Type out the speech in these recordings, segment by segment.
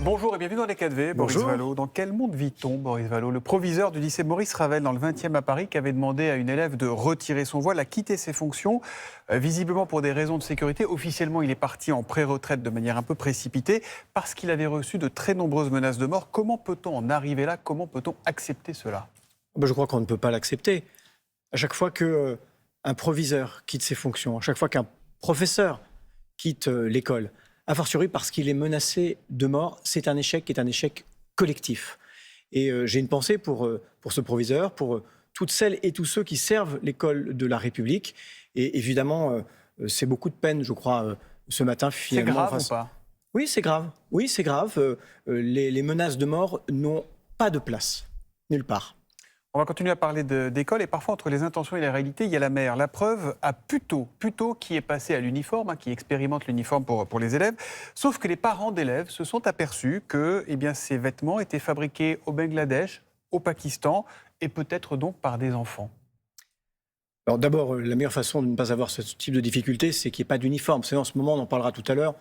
Bonjour et bienvenue dans les 4V, Boris Vallaud. Dans quel monde vit-on, Boris Vallaud? Le proviseur du lycée Maurice Ravel dans le 20e à Paris qui avait demandé à une élève de retirer son voile a quitté ses fonctions, visiblement pour des raisons de sécurité. Officiellement, il est parti en pré-retraite de manière un peu précipitée parce qu'il avait reçu de très nombreuses menaces de mort. Comment peut-on en arriver là? Comment peut-on accepter cela? Je crois qu'on ne peut pas l'accepter. À chaque fois qu'un proviseur quitte ses fonctions, à chaque fois qu'un professeur quitte l'école, a fortiori parce qu'il est menacé de mort, c'est un échec qui est un échec collectif. Et j'ai une pensée pour ce proviseur, pour toutes celles et tous ceux qui servent l'école de la République. Et évidemment, c'est beaucoup de peine, je crois, ce matin. C'est grave ou pas? Oui, c'est grave. Oui, c'est grave. Les menaces de mort n'ont pas de place, nulle part. On va continuer à parler d'école et parfois entre les intentions et la réalité, il y a la mer. La preuve à Puteaux qui est passé à l'uniforme, qui expérimente l'uniforme pour les élèves. Sauf que les parents d'élèves se sont aperçus que ces vêtements étaient fabriqués au Bangladesh, au Pakistan et peut-être donc par des enfants. Alors d'abord, la meilleure façon de ne pas avoir ce type de difficulté, c'est qu'il n'y ait pas d'uniforme. Vous savez, en ce moment, on en parlera tout à l'heure,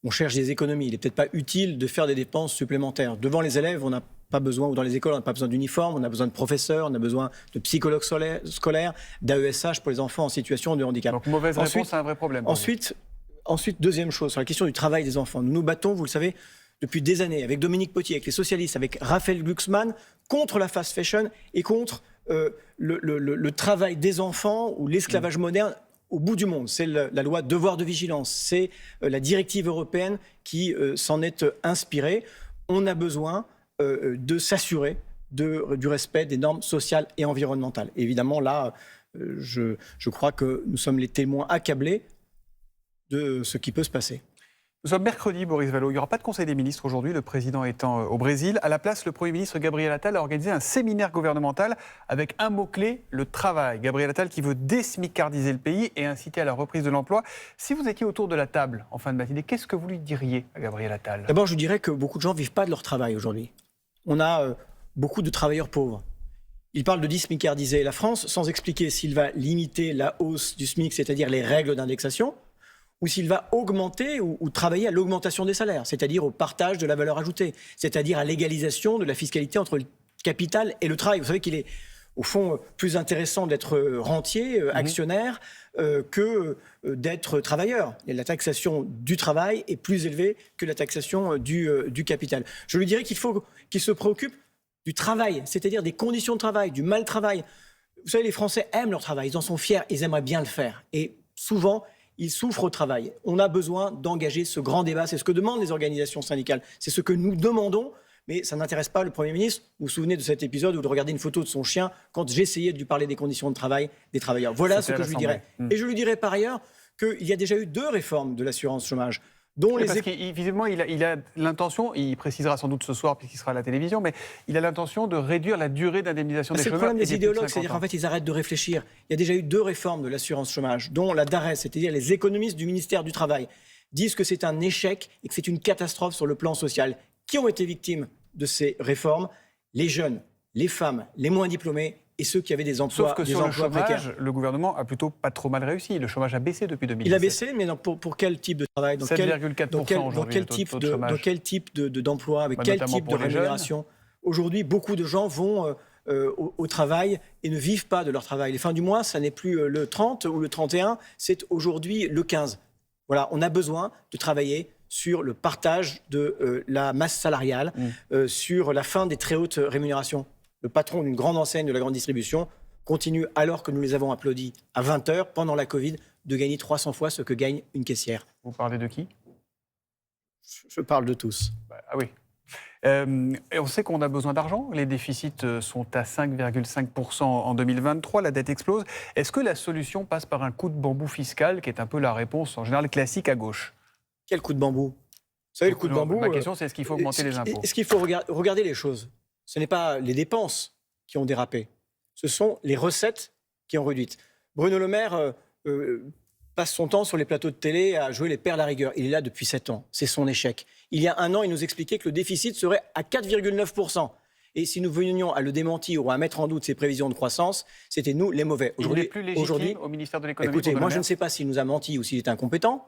on cherche des économies. Il n'est peut-être pas utile de faire des dépenses supplémentaires. Devant les élèves, on n'a pas besoin, ou dans les écoles, on n'a pas besoin d'uniforme, on a besoin de professeurs, on a besoin de psychologues scolaires, d'AESH pour les enfants en situation de handicap. Donc mauvaise réponse à un vrai problème. Ensuite, deuxième chose, sur la question du travail des enfants. Nous nous battons, vous le savez, depuis des années, avec Dominique Potier, avec les socialistes, avec Raphaël Glucksmann, contre la fast fashion et contre le travail des enfants ou l'esclavage moderne au bout du monde. C'est la loi devoir de vigilance, c'est la directive européenne qui s'en est inspirée. On a besoin de s'assurer du respect des normes sociales et environnementales. Et évidemment, là, je crois que nous sommes les témoins accablés de ce qui peut se passer. Nous sommes mercredi, Boris Vallaud. Il n'y aura pas de Conseil des ministres aujourd'hui, le président étant au Brésil. À la place, le Premier ministre Gabriel Attal a organisé un séminaire gouvernemental avec un mot-clé, le travail. Gabriel Attal qui veut désmicardiser le pays et inciter à la reprise de l'emploi. Si vous étiez autour de la table en fin de matinée, qu'est-ce que vous lui diriez à Gabriel Attal? D'abord, je dirais que beaucoup de gens ne vivent pas de leur travail aujourd'hui. On a beaucoup de travailleurs pauvres. Il parle de désmicardiser la France sans expliquer s'il va limiter la hausse du SMIC, c'est-à-dire les règles d'indexation, ou s'il va augmenter ou travailler à l'augmentation des salaires, c'est-à-dire au partage de la valeur ajoutée, c'est-à-dire à l'égalisation de la fiscalité entre le capital et le travail. Vous savez qu'il est, au fond, plus intéressant d'être rentier, actionnaire, que d'être travailleur. Et la taxation du travail est plus élevée que la taxation du capital. Je lui dirais qu'il faut qu'il se préoccupe du travail, c'est-à-dire des conditions de travail, du mal-travail. Vous savez, les Français aiment leur travail, ils en sont fiers, ils aimeraient bien le faire. Et souvent, ils souffrent au travail. On a besoin d'engager ce grand débat. C'est ce que demandent les organisations syndicales. C'est ce que nous demandons, mais ça n'intéresse pas le Premier ministre. Vous vous souvenez de cet épisode où de regarder une photo de son chien quand j'essayais de lui parler des conditions de travail des travailleurs. Voilà ce que je lui dirais. Et je lui dirais par ailleurs qu'il y a déjà eu 2 réformes de l'assurance chômage. Parce qu'il visiblement, il a l'intention, il précisera sans doute ce soir puisqu'il sera à la télévision, mais il a l'intention de réduire la durée d'indemnisation des chômeurs. C'est le problème des idéologues, c'est-à-dire qu'en fait, ils arrêtent de réfléchir. Il y a déjà eu 2 réformes de l'assurance chômage, dont la DARES, c'est-à-dire les économistes du ministère du Travail, disent que c'est un échec et que c'est une catastrophe sur le plan social. Qui ont été victimes de ces réformes? Les jeunes, les femmes, les moins diplômés et ceux qui avaient des emplois précaires. Sauf que sur le chômage, le gouvernement a plutôt pas trop mal réussi. Le chômage a baissé depuis 2017. Il a baissé, mais pour quel type de travail? 7,4% aujourd'hui. Dans quel type d'emploi? Avec quel type de rémunération? Aujourd'hui, beaucoup de gens vont au travail et ne vivent pas de leur travail. Les fins du mois, ça n'est plus le 30 ou le 31, c'est aujourd'hui le 15. Voilà, on a besoin de travailler sur le partage de la masse salariale, sur la fin des très hautes rémunérations. Le patron d'une grande enseigne de la grande distribution continue, alors que nous les avons applaudis à 20h pendant la Covid, de gagner 300 fois ce que gagne une caissière. Vous parlez de qui? Je parle de tous. Ah oui. Et on sait qu'on a besoin d'argent. Les déficits sont à 5,5% en 2023. La dette explose. Est-ce que la solution passe par un coup de bambou fiscal, qui est un peu la réponse en général classique à gauche? Quel coup de bambou? Vous savez, le coup de bambou... Ma question, c'est est-ce qu'il faut augmenter les impôts? Est-ce qu'il faut regarder les choses? Ce n'est pas les dépenses qui ont dérapé. Ce sont les recettes qui ont réduit. Bruno Le Maire passe son temps sur les plateaux de télé à jouer les pères la rigueur. Il est là depuis 7 ans. C'est son échec. Il y a 1 an, il nous expliquait que le déficit serait à 4,9%. Et si nous venions à le démentir ou à mettre en doute ses prévisions de croissance, c'était nous les mauvais. Il n'est plus légitime au ministère de l'économie. Écoutez, moi je ne sais pas s'il nous a menti ou s'il est incompétent.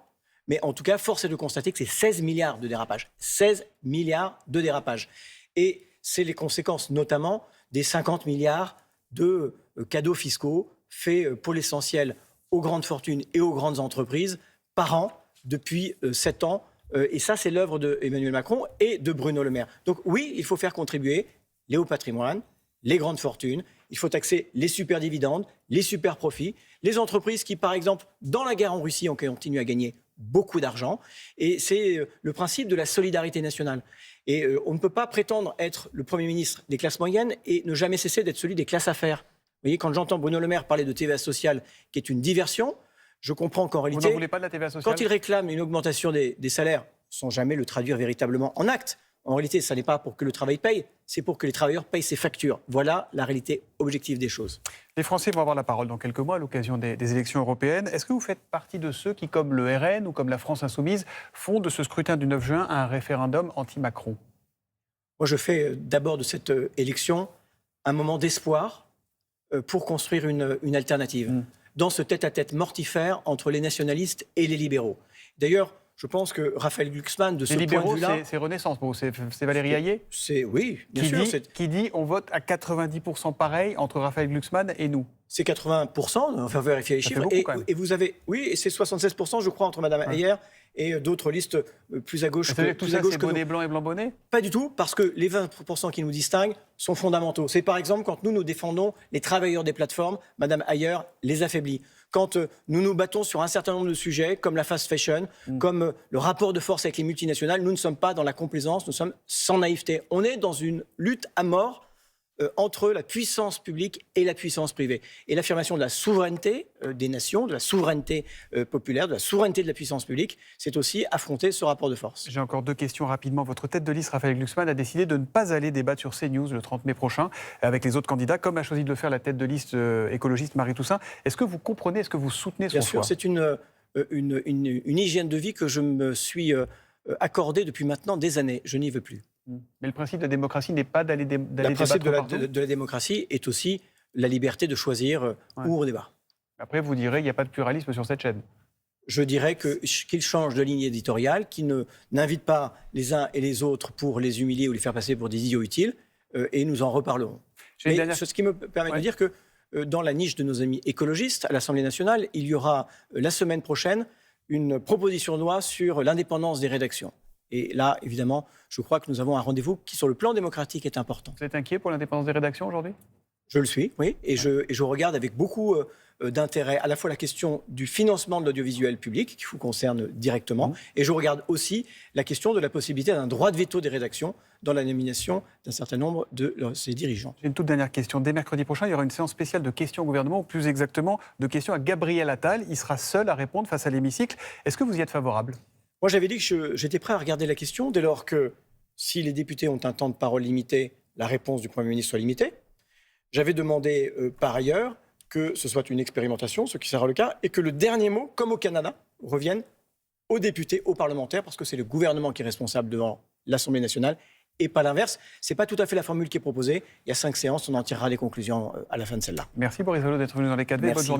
Mais en tout cas, force est de constater que c'est 16 milliards de dérapage. 16 milliards de dérapage. Et c'est les conséquences notamment des 50 milliards de cadeaux fiscaux faits pour l'essentiel aux grandes fortunes et aux grandes entreprises par an depuis 7 ans. Et ça, c'est l'œuvre d'Emmanuel Macron et de Bruno Le Maire. Donc oui, il faut faire contribuer les hauts patrimoines, les grandes fortunes. Il faut taxer les super dividendes, les super profits, les entreprises qui, par exemple, dans la guerre en Russie, ont continué à gagner beaucoup d'argent. Et c'est le principe de la solidarité nationale. Et on ne peut pas prétendre être le Premier ministre des classes moyennes et ne jamais cesser d'être celui des classes affaires. Vous voyez, quand j'entends Bruno Le Maire parler de TVA sociale, qui est une diversion, je comprends qu'en réalité, vous n'en voulez pas de la TVA sociale ? Quand il réclame une augmentation des salaires, sans jamais le traduire véritablement en actes, en réalité, ça n'est pas pour que le travail paye, c'est pour que les travailleurs payent ses factures. Voilà la réalité objective des choses. Les Français vont avoir la parole dans quelques mois à l'occasion des élections européennes. Est-ce que vous faites partie de ceux qui, comme le RN ou comme la France Insoumise, font de ce scrutin du 9 juin un référendum anti-Macron ? Moi, je fais d'abord de cette élection un moment d'espoir pour construire une alternative dans ce tête-à-tête mortifère entre les nationalistes et les libéraux. D'ailleurs, je pense que Raphaël Glucksmann, de ce point de vue-là... Les libéraux, c'est Renaissance. Bon, c'est Valérie Hayé Oui, bien sûr. Qui dit on vote à 90% pareil entre Raphaël Glucksmann et nous. C'est 80%, on va vérifier les chiffres. Et vous avez... Oui, et c'est 76%, je crois, entre Mme Ayer et d'autres listes plus à gauche. Tout ça, c'est bonnet blanc et blanc bonnet ? Pas du tout, parce que les 20% qui nous distinguent sont fondamentaux. C'est par exemple quand nous défendons les travailleurs des plateformes, Mme Ayer les affaiblit. Quand nous nous battons sur un certain nombre de sujets, comme la fast fashion, comme le rapport de force avec les multinationales, nous ne sommes pas dans la complaisance, nous sommes sans naïveté. On est dans une lutte à mort entre la puissance publique et la puissance privée. Et l'affirmation de la souveraineté des nations, de la souveraineté populaire, de la souveraineté de la puissance publique, c'est aussi affronter ce rapport de force. J'ai encore 2 questions rapidement. Votre tête de liste, Raphaël Glucksmann, a décidé de ne pas aller débattre sur CNews le 30 mai prochain avec les autres candidats, comme a choisi de le faire la tête de liste écologiste Marie Toussaint. Est-ce que vous comprenez, est-ce que vous soutenez son choix ? Bien sûr, c'est une hygiène de vie que je me suis accordée depuis maintenant des années. Je n'y veux plus. Mais le principe de la démocratie n'est pas d'aller débattre. Le principe partout. de la démocratie est aussi la liberté de choisir où on débat. Après, vous direz qu'il n'y a pas de pluralisme sur cette chaîne. Je dirais qu'il change de ligne éditoriale, qu'il n'invite pas les uns et les autres pour les humilier ou les faire passer pour des idiots utiles, et nous en reparlerons. Ce qui me permet de dire que dans la niche de nos amis écologistes, à l'Assemblée nationale, il y aura la semaine prochaine une proposition de loi sur l'indépendance des rédactions. Et là, évidemment, je crois que nous avons un rendez-vous qui, sur le plan démocratique, est important. Vous êtes inquiet pour l'indépendance des rédactions aujourd'hui ? Je le suis, oui. Et je regarde avec beaucoup d'intérêt à la fois la question du financement de l'audiovisuel public, qui vous concerne directement, et je regarde aussi la question de la possibilité d'un droit de veto des rédactions dans la nomination d'un certain nombre de ses dirigeants. J'ai une toute dernière question. Dès mercredi prochain, il y aura une séance spéciale de questions au gouvernement, ou plus exactement de questions à Gabriel Attal. Il sera seul à répondre face à l'hémicycle. Est-ce que vous y êtes favorable ? Moi, j'avais dit que j'étais prêt à regarder la question dès lors que, si les députés ont un temps de parole limité, la réponse du Premier ministre soit limitée. J'avais demandé, par ailleurs, que ce soit une expérimentation, ce qui sera le cas, et que le dernier mot, comme au Canada, revienne aux députés, aux parlementaires, parce que c'est le gouvernement qui est responsable devant l'Assemblée nationale, et pas l'inverse. Ce n'est pas tout à fait la formule qui est proposée. Il y a 5 séances, on en tirera les conclusions à la fin de celle-là. Merci Boris Vallaud d'être venu dans les 4V. Bonne journée.